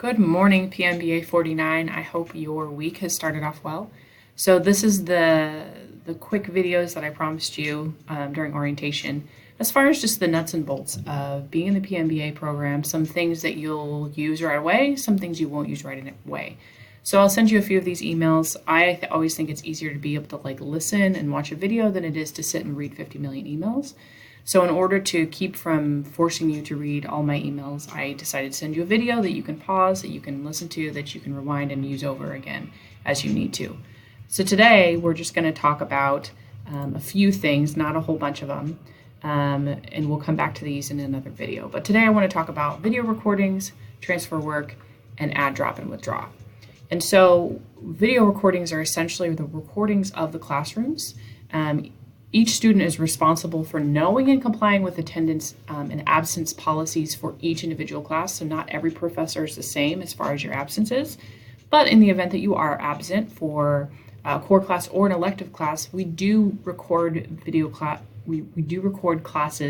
Good morning, PMBA 49. I hope your week has started off well. So this is the quick videos that I promised you during orientation. As far as just the nuts and bolts of being in the PMBA program, some things that you'll use right away, some things you won't use right away. So I'll send you a few of these emails. I always think it's easier to be able to listen and watch a video than it is to sit and read 50 million emails. So in order to keep from forcing you to read all my emails, I decided to send you a video that you can pause, that you can listen to, that you can rewind and use over again as you need to. So today we're just going to talk about a few things, not a whole bunch of them, and we'll come back to these in another video. But today I want to talk about video recordings, transfer work, and add, drop, and withdraw. And so video recordings are essentially the recordings of the classrooms. Each student is responsible for knowing and complying with attendance and absence policies for each individual class. So not every professor is the same as far as your absences, but in the event that you are absent for a core class or an elective class, we do record video class. We do record class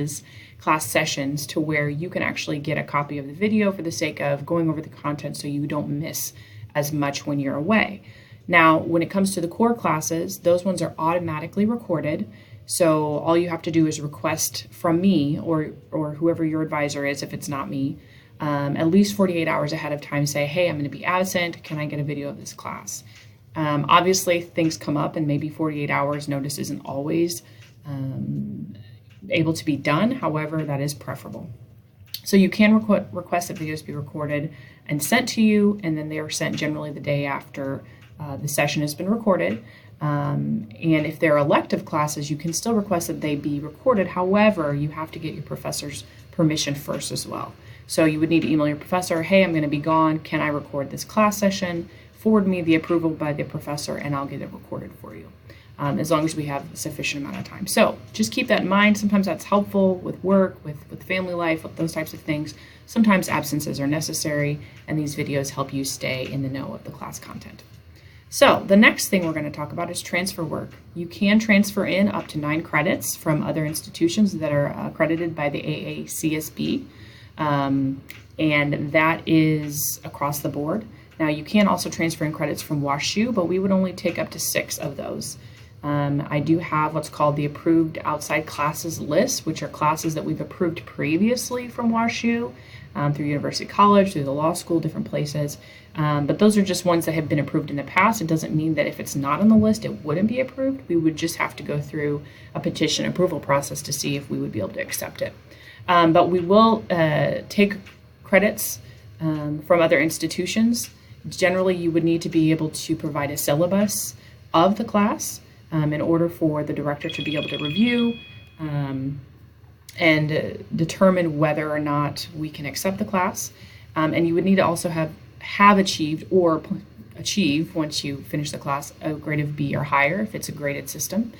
sessions to where you can actually get a copy of the video for the sake of going over the content so you don't miss as much when you're away. Now, when it comes to the core classes, those ones are automatically recorded. So all you have to do is request from me or whoever your advisor is, if it's not me, at least 48 hours ahead of time, say, hey, I'm going to be absent. Can I get a video of this class? Obviously, things come up and maybe 48 hours notice isn't always able to be done. However, that is preferable. So you can request that videos be recorded and sent to you, and then they are sent generally the day after the session has been recorded. And if they're elective classes, you can still request that they be recorded. However, you have to get your professor's permission first as well. So you would need to email your professor, hey, I'm going to be gone. Can I record this class session? Forward me the approval by the professor and I'll get it recorded for you, as long as we have a sufficient amount of time. So just keep that in mind. Sometimes that's helpful with work, with family life, with those types of things. Sometimes absences are necessary, and these videos help you stay in the know of the class content. So the next thing we're going to talk about is transfer work. You can transfer in up to 9 credits from other institutions that are accredited by the AACSB, and that is across the board. Now you can also transfer in credits from WashU, but we would only take up to 6 of those. I do have what's called the approved outside classes list, which are classes that we've approved previously from WashU, through University College, through the law school, different places. But those are just ones that have been approved in the past. It doesn't mean that if it's not on the list, it wouldn't be approved. We would just have to go through a petition approval process to see if we would be able to accept it. But we will take credits from other institutions. Generally, you would need to be able to provide a syllabus of the class in order for the director to be able to review and determine whether or not we can accept the class. And you would need to also have achieved or achieve, once you finish the class, a grade of B or higher if it's a graded system.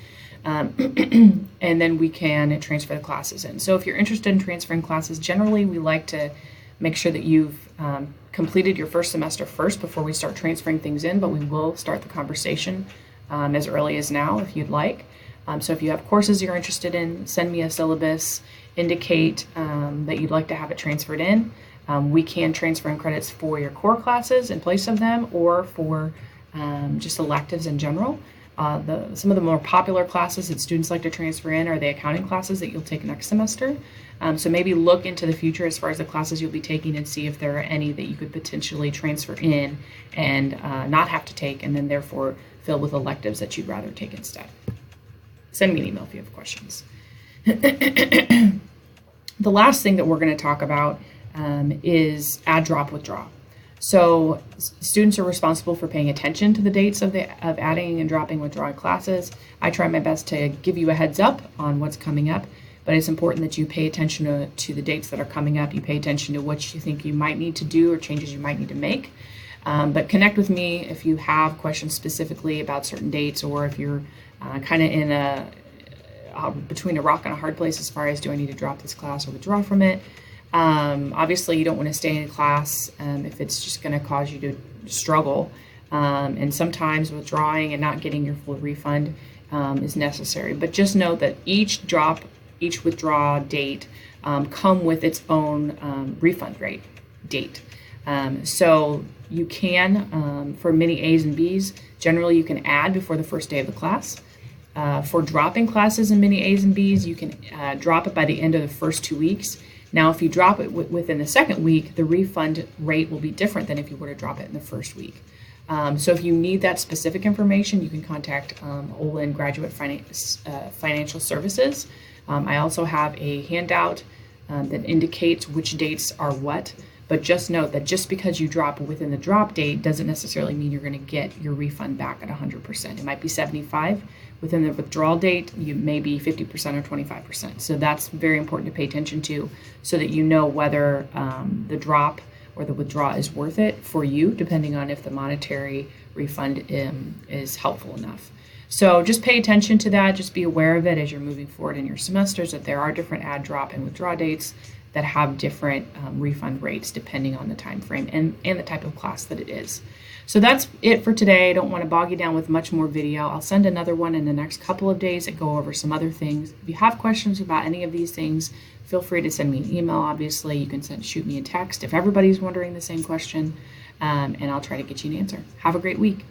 And then we can transfer the classes in. So if you're interested in transferring classes, generally we like to make sure that you've completed your first semester first before we start transferring things in, but we will start the conversation as early as now if you'd like. So if you have courses you're interested in, send me a syllabus, indicate that you'd like to have it transferred in. We can transfer in credits for your core classes in place of them, or for just electives in general. Some of the more popular classes that students like to transfer in are the accounting classes that you'll take next semester. So maybe look into the future as far as the classes you'll be taking and see if there are any that you could potentially transfer in and not have to take, and then therefore fill with electives that you'd rather take instead. Send me an email if you have questions. The last thing that we're going to talk about is add, drop, withdraw. So students are responsible for paying attention to the dates of adding and dropping, withdrawing classes. I try my best to give you a heads up on what's coming up, but it's important that you pay attention to the dates that are coming up. You pay attention to what you think you might need to do or changes you might need to make. But connect with me if you have questions specifically about certain dates, or if you're kind of in between a rock and a hard place as far as, do I need to drop this class or withdraw from it? Obviously, you don't want to stay in class if it's just going to cause you to struggle. And sometimes withdrawing and not getting your full refund is necessary. But just know that each drop, each withdraw date come with its own refund rate date. So you can, for mini A's and B's, generally you can add before the first day of the class. For dropping classes in mini A's and B's, you can drop it by the end of the first 2 weeks. Now, if you drop it within the second week, the refund rate will be different than if you were to drop it in the first week. So if you need that specific information, you can contact Olin Graduate Financial Services. I also have a handout that indicates which dates are what, but just note that just because you drop within the drop date doesn't necessarily mean you're going to get your refund back at 100%. It might be 75. Within the withdrawal date, you may be 50% or 25%. So that's very important to pay attention to so that you know whether the drop or the withdrawal is worth it for you, depending on if the monetary refund is helpful enough. So just pay attention to that. Just be aware of it as you're moving forward in your semesters, that there are different add, drop, and withdraw dates that have different refund rates depending on the time frame and the type of class that it is. So that's it for today. I don't want to bog you down with much more video. I'll send another one in the next couple of days that go over some other things. If you have questions about any of these things, feel free to send me an email. Obviously, you can shoot me a text if everybody's wondering the same question, and I'll try to get you an answer. Have a great week.